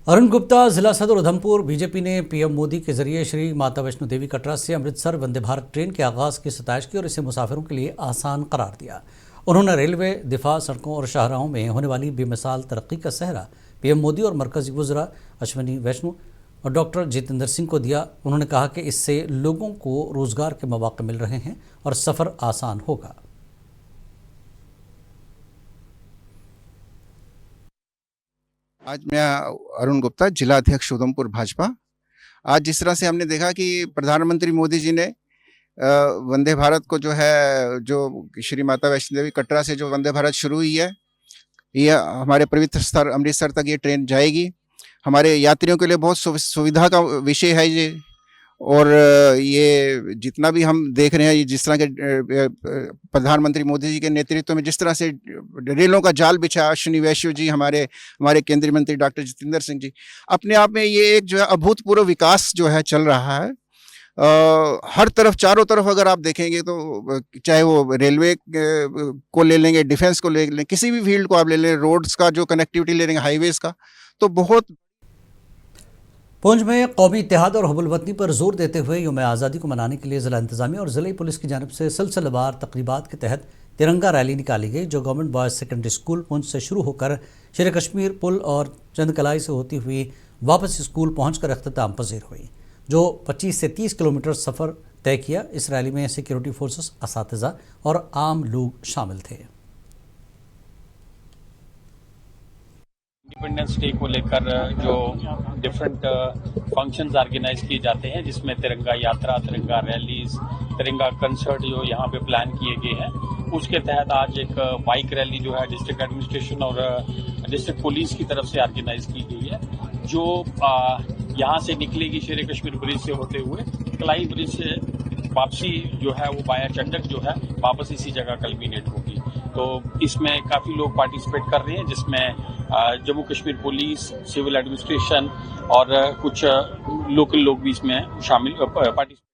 अरुण गुप्ता, जिला सदर उधमपुर। बीजेपी ने पीएम मोदी के जरिए श्री माता वैष्णो देवी कटरा से अमृतसर वंदे भारत ट्रेन के आगाज की सताइश की और इसे मुसाफिरों के लिए आसान करार दिया। उन्होंने रेलवे, दिफा, सड़कों और शाहराहों में होने वाली बेमिसाल तरक्की का सहरा पीएम मोदी और मरकजी वज़रा अश्विनी वैष्णव और डॉक्टर जितेंद्र सिंह को दिया। उन्होंने कहा कि इससे लोगों को रोजगार के मौके मिल रहे हैं और सफ़र आसान होगा। आज मैं अरुण गुप्ता, जिला अध्यक्ष उधमपुर भाजपा। आज जिस तरह से हमने देखा कि प्रधानमंत्री मोदी जी ने वंदे भारत को जो श्री माता वैष्णो देवी कटरा से जो वंदे भारत शुरू हुई है, ये हमारे पवित्र स्थल अमृतसर तक ये ट्रेन जाएगी। हमारे यात्रियों के लिए बहुत सुविधा का विषय है ये। और ये जितना भी हम देख रहे हैं, जिस तरह के प्रधानमंत्री मोदी जी के नेतृत्व में जिस तरह से रेलों का जाल बिछा अश्विनी वैष्णव जी, हमारे केंद्रीय मंत्री डॉक्टर जितेंद्र सिंह जी, अपने आप में ये एक जो है अभूतपूर्व विकास जो है चल रहा है। हर तरफ, चारों तरफ अगर आप देखेंगे तो चाहे वो रेलवे को ले लेंगे, डिफेंस को ले लें, किसी भी फील्ड को आप ले लें, रोड्स का जो कनेक्टिविटी ले लेंगे, हाईवेज का, तो बहुत। पुंछ में कौमी इत्तेहाद और हुब्बुल वतनी पर जोर देते हुए यौम आज़ादी को मनाने के लिए ज़िला इंतज़ामिया और ज़िले पुलिस की जानिब से सिलसिलेवार तक़रीबात के तहत तिरंगा रैली निकाली गई, जो government boys secondary school Poonch से शुरू होकर शेर कश्मीर पुल और चंदकलाई से होती हुई वापस स्कूल पहुँचकर अख्ताम पजीर हुई, जो 25 से 30 किलोमीटर सफ़र तय किया। इस रैली में सिक्योरिटी फोर्सेस, असातिज़ा और आम लोग शामिल थे। इंडिपेंडेंस डे को लेकर जो डिफरेंट फंक्शंस ऑर्गेनाइज किए जाते हैं, जिसमें तिरंगा यात्रा, तिरंगा रैलीज, तिरंगा कंसर्ट जो यहाँ पे प्लान किए गए हैं, उसके तहत आज एक बाइक रैली जो है डिस्ट्रिक्ट एडमिनिस्ट्रेशन और डिस्ट्रिक्ट पुलिस की तरफ से ऑर्गेनाइज की गई है, जो यहाँ से निकलेगी शेर कश्मीर ब्रिज से होते हुए कलाई ब्रिज से वापसी जो है वो बाया चंडक जो है वापस इसी जगह कल्मिनेट होगी। तो इसमें काफ़ी लोग पार्टिसिपेट कर रहे हैं, जिसमें Jammu Kashmir police, civil administration और कुछ लोकल लोग भी इसमें शामिल पार्टिसिपेट